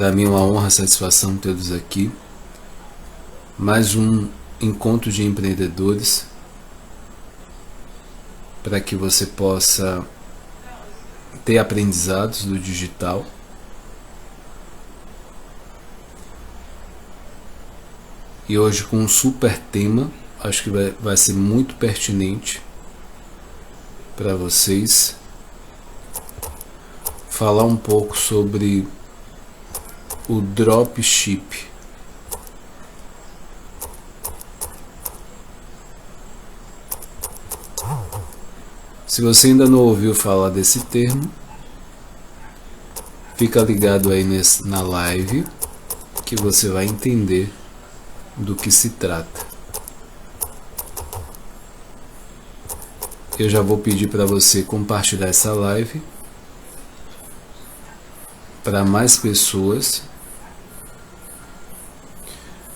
Para mim é uma honra, satisfação tê-los aqui. Mais um encontro de empreendedores para que você possa ter aprendizados do digital. E hoje com um super tema, acho que vai ser muito pertinente para vocês. Falar um pouco sobre o dropship. Se você ainda não ouviu falar desse termo, fica ligado aí na live que você vai entender do que se trata. Eu já vou pedir para você compartilhar essa live para mais pessoas.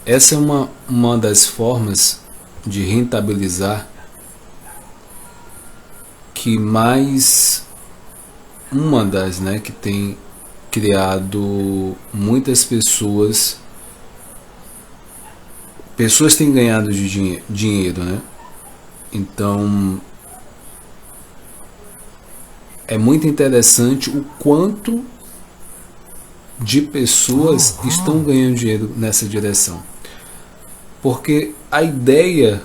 Essa é uma das formas de rentabilizar que mais uma das, que tem criado muitas pessoas têm ganhado de dinheiro, né? Então é muito interessante o quanto de pessoas estão ganhando dinheiro nessa direção, porque a ideia,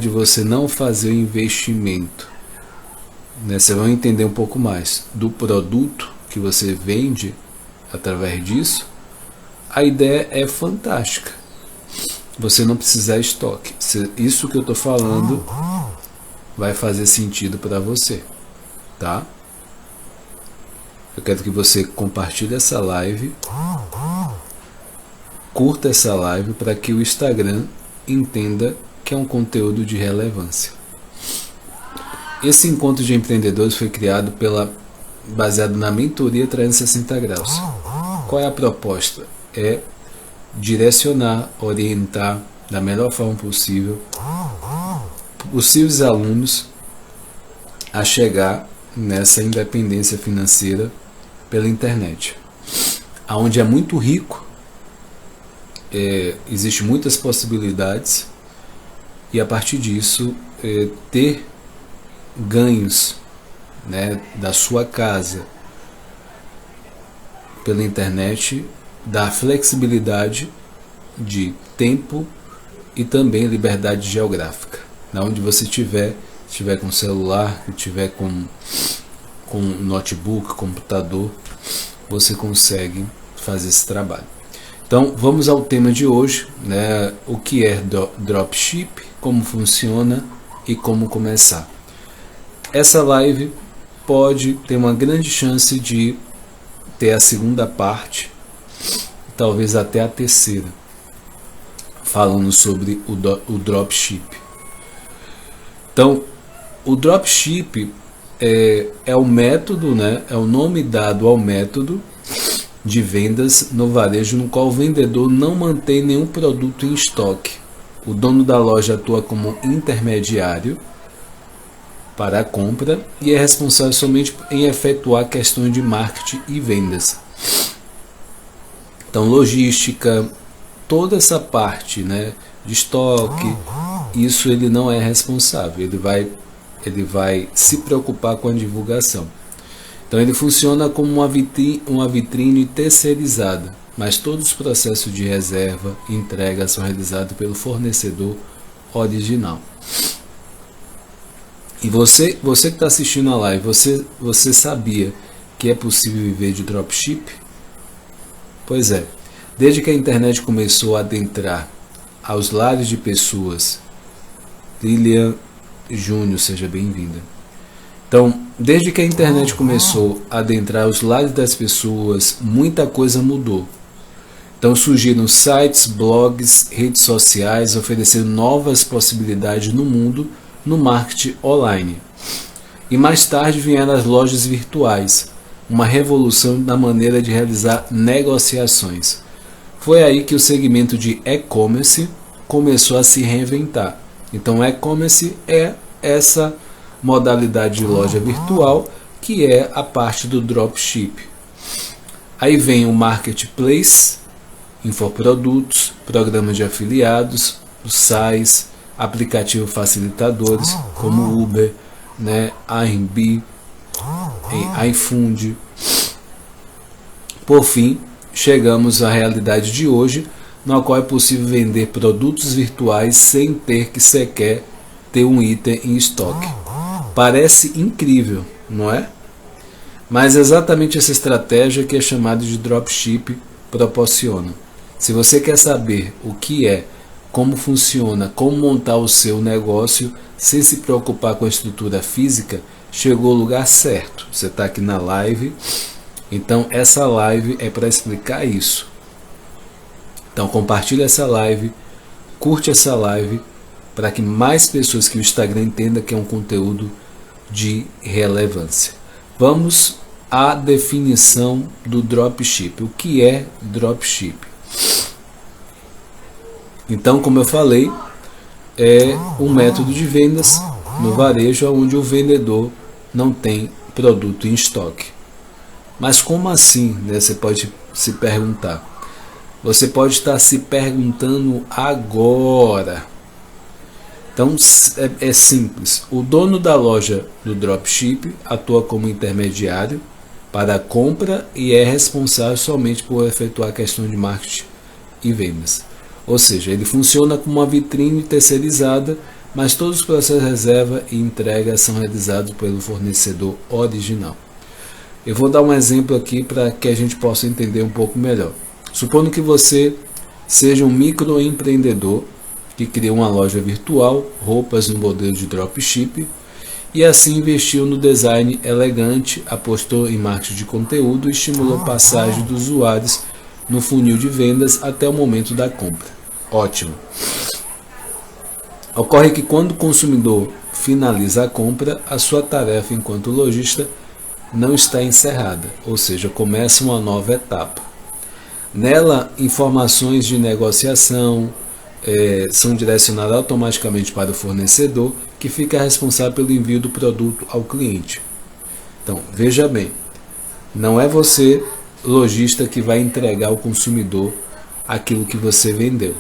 de você não fazer o investimento, você vai entender um pouco mais do produto que você vende através disso. A ideia é fantástica. Você não precisar estoque. Isso que eu estou falando vai fazer sentido para você, tá? Eu quero que você compartilhe essa live, curta essa live para que o Instagram entenda que é um conteúdo de relevância. Esse encontro de empreendedores foi criado baseado na mentoria 360 graus. Qual é a proposta? É direcionar, orientar da melhor forma possível possíveis alunos a chegar nessa independência financeira pela internet, onde é muito rico, existe muitas possibilidades, e a partir disso ter ganhos, da sua casa pela internet, dá flexibilidade de tempo e também liberdade geográfica. Onde você estiver com celular, estiver com notebook, computador, você consegue fazer esse trabalho. Então vamos ao tema de hoje, o que é dropship, como funciona e como começar. Essa live pode ter uma grande chance de ter a segunda parte, talvez até a terceira, falando sobre o dropship. Então, o dropship é o método, é o nome dado ao método de vendas no varejo, no qual o vendedor não mantém nenhum produto em estoque. O dono da loja atua como intermediário para a compra e é responsável somente em efetuar questões de marketing e vendas. Então, logística, toda essa parte, de estoque, isso ele não é responsável. Ele vai se preocupar com a divulgação. Então, ele funciona como uma vitrine terceirizada, mas todos os processos de reserva e entrega são realizados pelo fornecedor original. E você que está assistindo a live, você sabia que é possível viver de dropship? Pois é, desde que a internet começou a adentrar aos lares de pessoas, Lilian Júnior, seja bem-vinda. Então, desde que a internet começou a adentrar os lares das pessoas, muita coisa mudou. Então surgiram sites, blogs, redes sociais, oferecendo novas possibilidades no mundo, no marketing online. E mais tarde vieram as lojas virtuais, uma revolução na maneira de realizar negociações. Foi aí que o segmento de e-commerce começou a se reinventar. Então, e-commerce é essa modalidade de loja virtual que é a parte do dropship. Aí vem o Marketplace, infoprodutos, programas de afiliados, os SaaS, aplicativos facilitadores como Uber, né, Airbnb, iFund. Por fim, chegamos à realidade de hoje, na qual é possível vender produtos virtuais sem ter que sequer ter um item em estoque. Parece incrível, não é? Mas é exatamente essa estratégia que é chamada de dropship proporciona. Se você quer saber o que é, como funciona, como montar o seu negócio sem se preocupar com a estrutura física, chegou ao lugar certo. Você está aqui na live, então essa live é para explicar isso. Então compartilha essa live, curte essa live, para que mais pessoas que o Instagram entenda que é um conteúdo de relevância. Vamos à definição do dropship. O que é dropship? Então, como eu falei, é um método de vendas no varejo onde o vendedor não tem produto em estoque. Mas como assim, né? Você pode se perguntar. Você pode estar se perguntando agora. Então é simples. O dono da loja do dropship atua como intermediário para a compra e é responsável somente por efetuar a questão de marketing e vendas. Ou seja, ele funciona como uma vitrine terceirizada, mas todos os processos de reserva e entrega são realizados pelo fornecedor original. Eu vou dar um exemplo aqui para que a gente possa entender um pouco melhor. Supondo que você seja um microempreendedor que criou uma loja virtual, roupas no modelo de dropship, e assim investiu no design elegante, apostou em marketing de conteúdo e estimulou a passagem dos usuários no funil de vendas até o momento da compra. Ótimo! Ocorre que quando o consumidor finaliza a compra, a sua tarefa enquanto lojista não está encerrada, ou seja, começa uma nova etapa. Nela, informações de negociação são direcionadas automaticamente para o fornecedor, que fica responsável pelo envio do produto ao cliente. Então, veja bem, não é você, lojista, que vai entregar ao consumidor aquilo que você vendeu.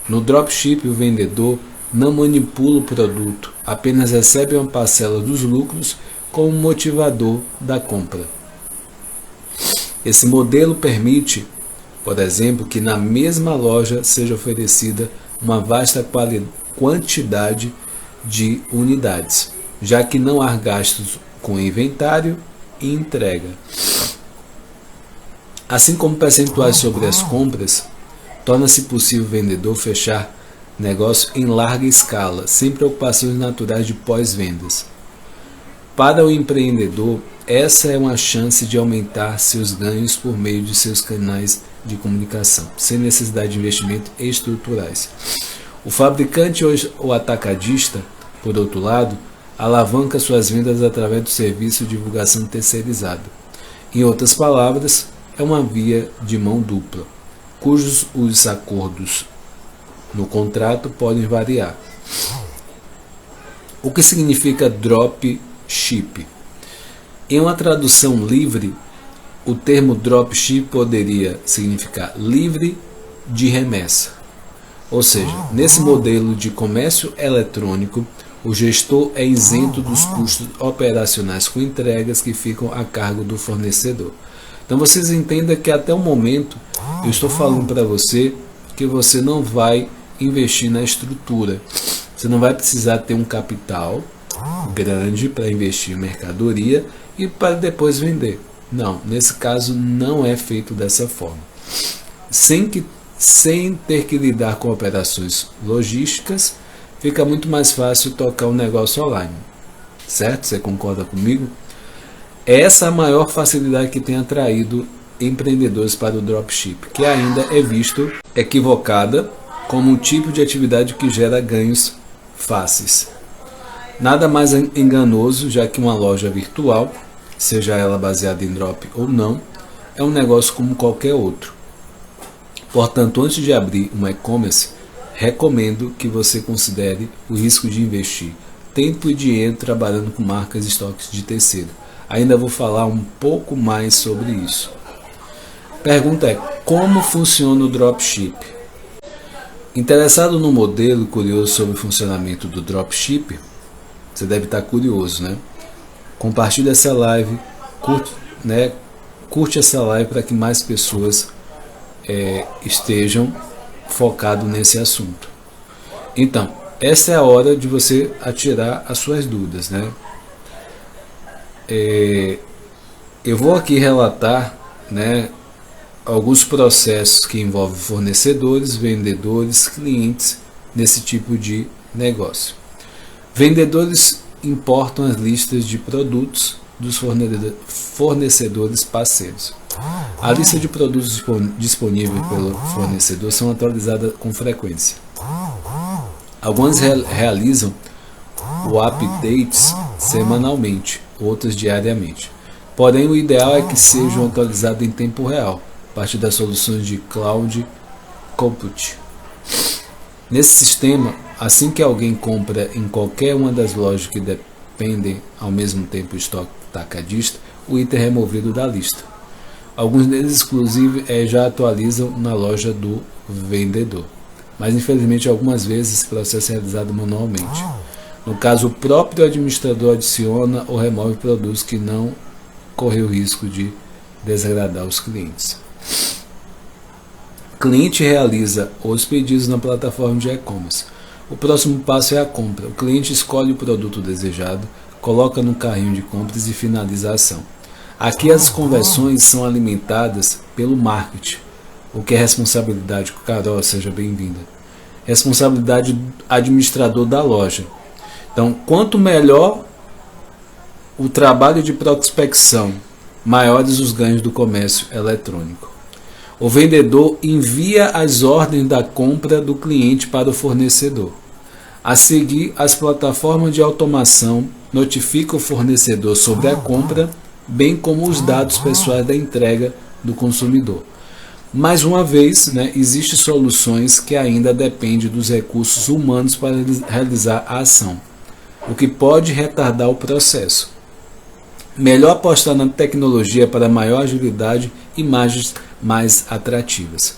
No dropship, o vendedor não manipula o produto, apenas recebe uma parcela dos lucros como motivador da compra. Esse modelo permite, por exemplo, que na mesma loja seja oferecida uma vasta quantidade de unidades, já que não há gastos com inventário e entrega. Assim como percentuais sobre as compras, torna-se possível o vendedor fechar negócio em larga escala, sem preocupações naturais de pós-vendas. Para o empreendedor, essa é uma chance de aumentar seus ganhos por meio de seus canais de comunicação, sem necessidade de investimentos estruturais. O fabricante ou o atacadista, por outro lado, alavanca suas vendas através do serviço de divulgação terceirizada. Em outras palavras, é uma via de mão dupla, cujos os acordos no contrato podem variar. O que significa dropship? Em uma tradução livre, o termo dropship poderia significar livre de remessa. Ou seja, nesse modelo de comércio eletrônico, o gestor é isento dos custos operacionais com entregas que ficam a cargo do fornecedor. Então vocês entendam que até o momento eu estou falando para você que você não vai investir na estrutura. Você não vai precisar ter um capital grande para investir em mercadoria e para depois vender. Não, nesse caso não é feito dessa forma. Sem ter que lidar com operações logísticas, fica muito mais fácil tocar um negócio online. Certo? Você concorda comigo? Essa é a maior facilidade que tem atraído empreendedores para o dropship, que ainda é visto equivocada como um tipo de atividade que gera ganhos fáceis. Nada mais enganoso, já que uma loja virtual, seja ela baseada em drop ou não, é um negócio como qualquer outro. Portanto, antes de abrir um e-commerce, recomendo que você considere o risco de investir tempo e dinheiro trabalhando com marcas e estoques de terceiro. Ainda vou falar um pouco mais sobre isso. Pergunta é: como funciona o dropship? Interessado no modelo, curioso sobre o funcionamento do dropship? Você deve estar curioso, né? Compartilhe essa live, curte essa live para que mais pessoas estejam focados nesse assunto. Então, essa é a hora de você atirar as suas dúvidas, né? Eu vou aqui relatar, né, alguns processos que envolvem fornecedores, vendedores, clientes nesse tipo de negócio. Vendedores importam as listas de produtos dos fornecedores parceiros. A lista de produtos disponíveis pelo fornecedor são atualizadas com frequência. Algumas realizam o updates semanalmente, outras diariamente. Porém, o ideal é que sejam atualizados em tempo real, a partir das soluções de Cloud Compute. Nesse sistema, assim que alguém compra em qualquer uma das lojas que dependem ao mesmo tempo do estoque atacadista, o item é removido da lista. Alguns deles, inclusive, já atualizam na loja do vendedor. Mas, infelizmente, algumas vezes esse processo é realizado manualmente. No caso, o próprio administrador adiciona ou remove produtos que não correm o risco de desagradar os clientes. O cliente realiza os pedidos na plataforma de e-commerce. O próximo passo é a compra. O cliente escolhe o produto desejado, coloca no carrinho de compras e finaliza a ação. Aqui as conversões são alimentadas pelo marketing, o que é responsabilidade. Carol, seja bem-vinda. Responsabilidade do administrador da loja. Então, quanto melhor o trabalho de prospecção, maiores os ganhos do comércio eletrônico. O vendedor envia as ordens da compra do cliente para o fornecedor. A seguir, as plataformas de automação notificam o fornecedor sobre a compra, bem como os dados pessoais da entrega do consumidor. Mais uma vez, existem soluções que ainda dependem dos recursos humanos para realizar a ação, o que pode retardar o processo. Melhor apostar na tecnologia para maior agilidade e imagens mais atrativas.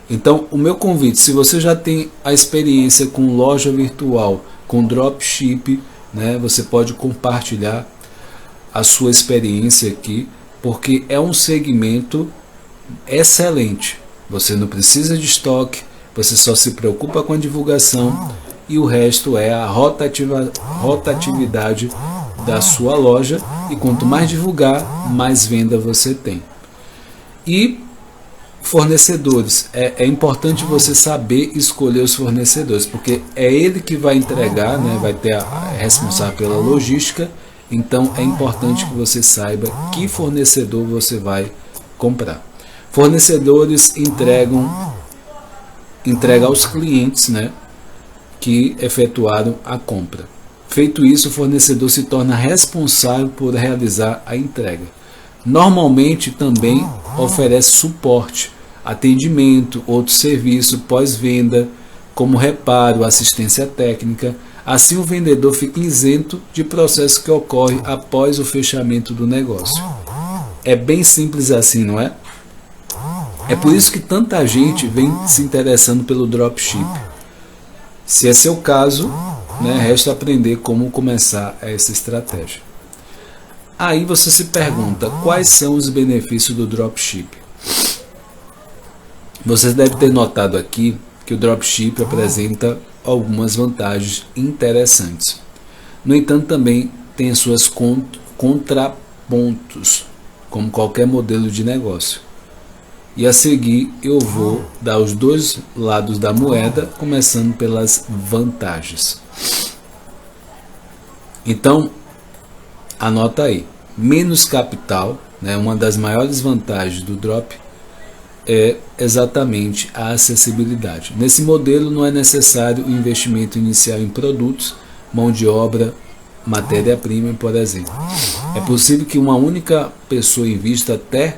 Então, o meu convite, se você já tem a experiência com loja virtual, com dropship, você pode compartilhar a sua experiência aqui, porque é um segmento excelente. Você não precisa de estoque, você só se preocupa com a divulgação e o resto é a rotatividade da sua loja, e quanto mais divulgar, mais venda você tem. E fornecedores, é importante você saber escolher os fornecedores, porque é ele que vai entregar, vai ter a responsável pela logística. Então é importante que você saiba que fornecedor você vai comprar. Fornecedores entregam aos clientes, que efetuaram a compra. Feito isso, o fornecedor se torna responsável por realizar a entrega. Normalmente também oferece suporte, atendimento, outros serviços pós-venda, como reparo, assistência técnica. Assim, o vendedor fica isento de processo que ocorre após o fechamento do negócio. É bem simples assim, não é? É por isso que tanta gente vem se interessando pelo dropship. Se é seu caso, resta aprender como começar essa estratégia. Aí você se pergunta, quais são os benefícios do dropship? Você deve ter notado aqui que o dropship apresenta algumas vantagens interessantes. No entanto, também tem as suas contrapontos, como qualquer modelo de negócio. E a seguir eu vou dar os dois lados da moeda, começando pelas vantagens. Então, anota aí, menos capital, uma das maiores vantagens do drop é exatamente a acessibilidade. Nesse modelo não é necessário o investimento inicial em produtos, mão de obra, matéria-prima, por exemplo. É possível que uma única pessoa invista até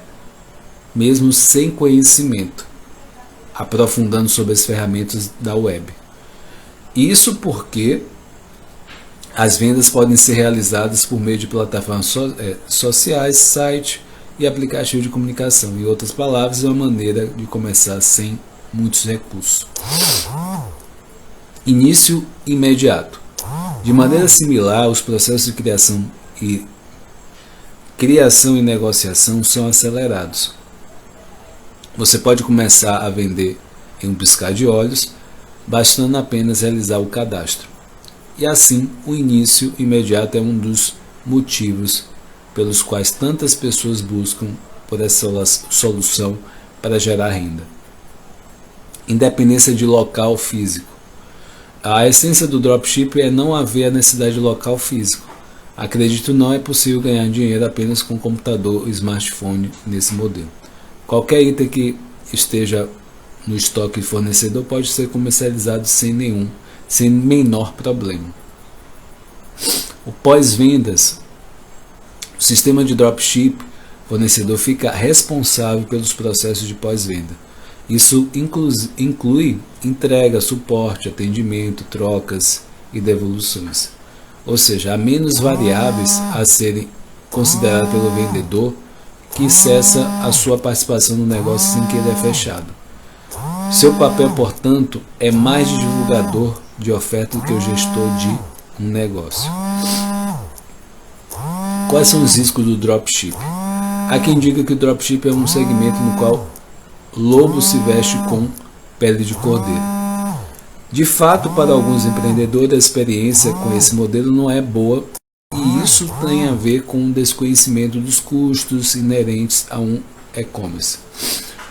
mesmo sem conhecimento, aprofundando sobre as ferramentas da web. Isso porque as vendas podem ser realizadas por meio de plataformas sociais, site e aplicativo de comunicação. Em outras palavras, é uma maneira de começar sem muitos recursos. Início imediato. De maneira similar, os processos de criação e negociação são acelerados. Você pode começar a vender em um piscar de olhos, bastando apenas realizar o cadastro. E assim, o início imediato é um dos motivos pelos quais tantas pessoas buscam por essa solução para gerar renda. Independência de local físico. A essência do dropship é não haver a necessidade de local físico. Acredito não é possível ganhar dinheiro apenas com computador e smartphone nesse modelo. Qualquer item que esteja no estoque fornecedor pode ser comercializado sem menor problema. O pós-vendas. O sistema de dropship, fornecedor fica responsável pelos processos de pós-venda. Isso inclui entrega, suporte, atendimento, trocas e devoluções. Ou seja, há menos variáveis a serem consideradas pelo vendedor que cessa a sua participação no negócio sem que ele é fechado. Seu papel, portanto, é mais de divulgador de oferta do que o gestor de um negócio. Quais são os riscos do dropship? Há quem diga que o dropship é um segmento no qual lobo se veste com pele de cordeiro. De fato, para alguns empreendedores, a experiência com esse modelo não é boa e isso tem a ver com o desconhecimento dos custos inerentes a um e-commerce.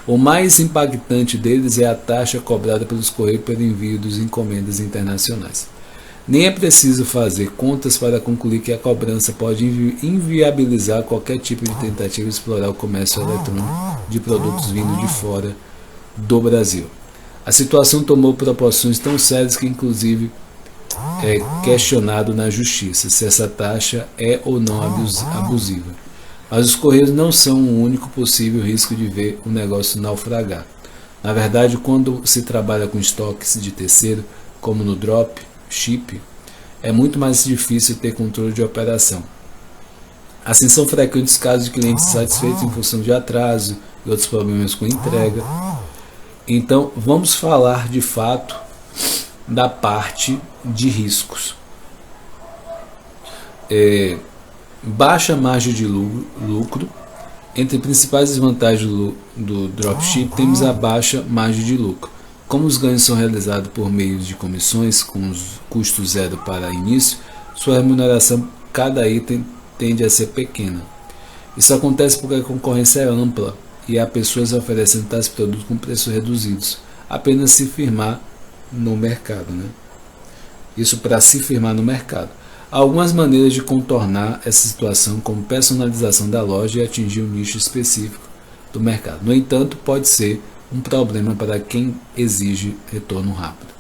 O mais impactante deles é a taxa cobrada pelos correios pelo envio das encomendas internacionais. Nem é preciso fazer contas para concluir que a cobrança pode inviabilizar qualquer tipo de tentativa de explorar o comércio eletrônico de produtos vindo de fora do Brasil. A situação tomou proporções tão sérias que inclusive é questionado na justiça se essa taxa é ou não abusiva. Mas os correios não são o único possível risco de ver o negócio naufragar. Na verdade, quando se trabalha com estoques de terceiro, como no dropship, é muito mais difícil ter controle de operação. Assim, são frequentes casos de clientes insatisfeitos em função de atraso e outros problemas com entrega. Então, vamos falar de fato da parte de riscos. Baixa margem de lucro. Entre principais desvantagens do dropship, temos a baixa margem de lucro. Como os ganhos são realizados por meio de comissões, com os custos zero para início, sua remuneração cada item tende a ser pequena. Isso acontece porque a concorrência é ampla e há pessoas oferecendo tais produtos com preços reduzidos, apenas se firmar no mercado. Isso para se firmar no mercado. Há algumas maneiras de contornar essa situação, como personalização da loja e atingir um nicho específico do mercado. No entanto, pode ser um problema para quem exige retorno rápido.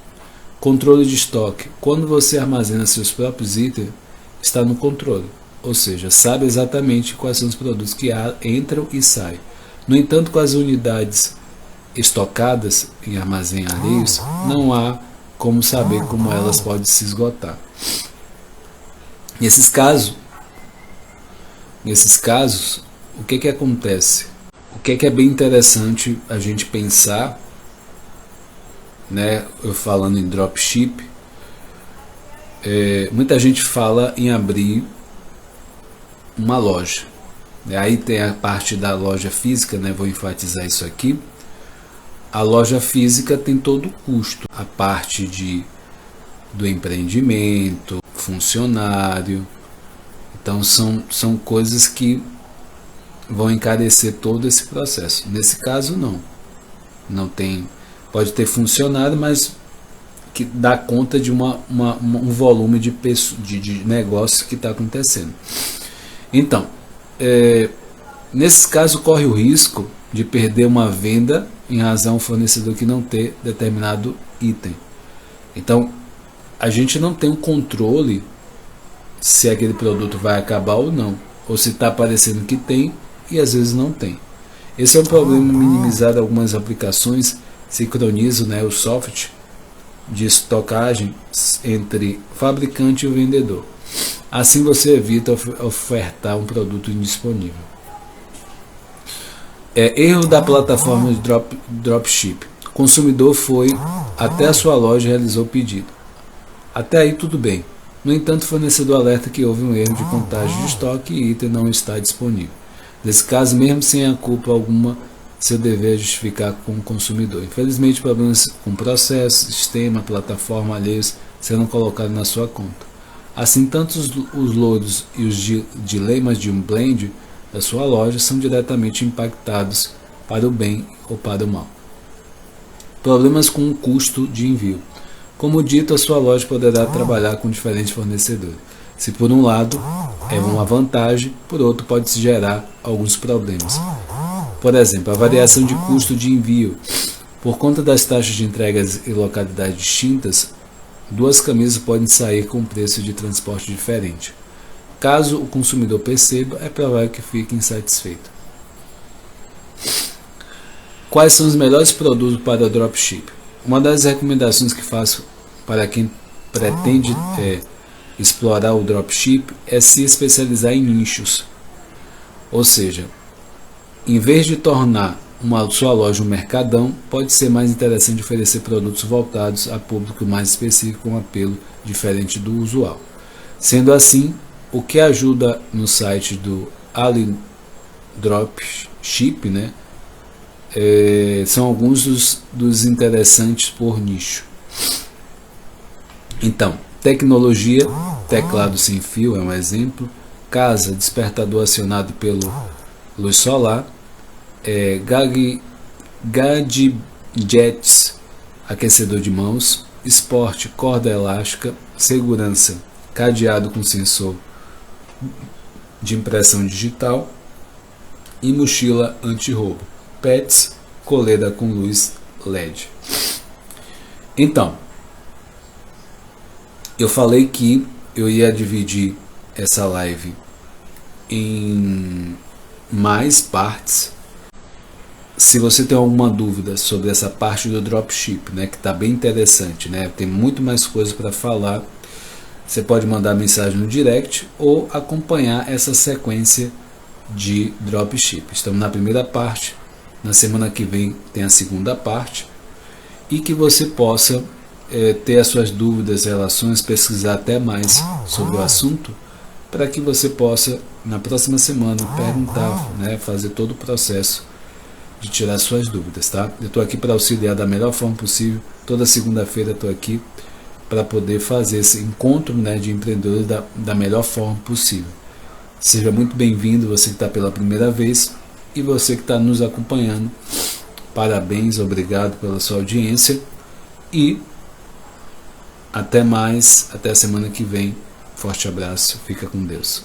Controle de estoque. Quando você armazena seus próprios itens, está no controle, ou seja, sabe exatamente quais são os produtos que entram e saem. No entanto, com as unidades estocadas em armazém alheios, não há como saber como elas podem se esgotar. Nesses casos, o que acontece? O que é bem interessante a gente pensar, eu falando em dropship, muita gente fala em abrir uma loja. Aí tem a parte da loja física, vou enfatizar isso aqui. A loja física tem todo o custo, a parte do empreendimento, funcionário. Então são coisas que vão encarecer todo esse processo. Nesse caso não tem, pode ter funcionário, mas que dá conta de um volume de negócio que está acontecendo. Então, nesse caso corre o risco de perder uma venda em razão ao fornecedor que não ter determinado item. Então, a gente não tem o controle se aquele produto vai acabar ou não, ou se está parecendo que tem e às vezes não tem. Esse é um problema minimizado. Algumas aplicações sincronizam o software de estocagem entre o fabricante e o vendedor. Assim você evita ofertar um produto indisponível. Erro da plataforma de dropship. O consumidor foi até a sua loja e realizou o pedido. Até aí tudo bem. No entanto, o fornecedor alerta que houve um erro de contagem de estoque e o item não está disponível. Nesse caso, mesmo sem a culpa alguma, seu dever é justificar com o consumidor. Infelizmente, problemas com processo, sistema, plataforma alheios serão colocados na sua conta. Assim, tanto os loads e os dilemas de um blend da sua loja são diretamente impactados para o bem ou para o mal. Problemas com o custo de envio. Como dito, a sua loja poderá trabalhar com diferentes fornecedores. Se por um lado é uma vantagem, por outro pode se gerar alguns problemas. Por exemplo, a variação de custo de envio. Por conta das taxas de entregas e localidades distintas, duas camisas podem sair com preço de transporte diferente. Caso o consumidor perceba, é provável que fique insatisfeito. Quais são os melhores produtos para dropship? Uma das recomendações que faço para quem pretende explorar o dropship é se especializar em nichos. Ou seja, em vez de tornar sua loja um mercadão, pode ser mais interessante oferecer produtos voltados a público mais específico com um apelo diferente do usual. Sendo assim, o que ajuda no site do AliDropship, são alguns dos interessantes por nicho. Então, tecnologia, teclado sem fio é um exemplo, casa, despertador acionado pelo luz solar, gadgets, aquecedor de mãos, esporte, corda elástica, segurança, cadeado com sensor de impressão digital e mochila anti-roubo, pets, coleira com luz LED. Então, eu falei que eu ia dividir essa live em mais partes. Se você tem alguma dúvida sobre essa parte do dropship, que está bem interessante, tem muito mais coisa para falar, você pode mandar mensagem no direct ou acompanhar essa sequência de dropship. Estamos na primeira parte, na semana que vem tem a segunda parte, e que você possa ter as suas dúvidas, relações, pesquisar até mais sobre o assunto, para que você possa, na próxima semana, perguntar, fazer todo o processo de tirar suas dúvidas, tá? Eu estou aqui para auxiliar da melhor forma possível. Toda segunda-feira estou aqui para poder fazer esse encontro, de empreendedores da melhor forma possível. Seja muito bem-vindo, você que está pela primeira vez, e você que está nos acompanhando. Parabéns, obrigado pela sua audiência e até mais, até a semana que vem. Forte abraço, fica com Deus.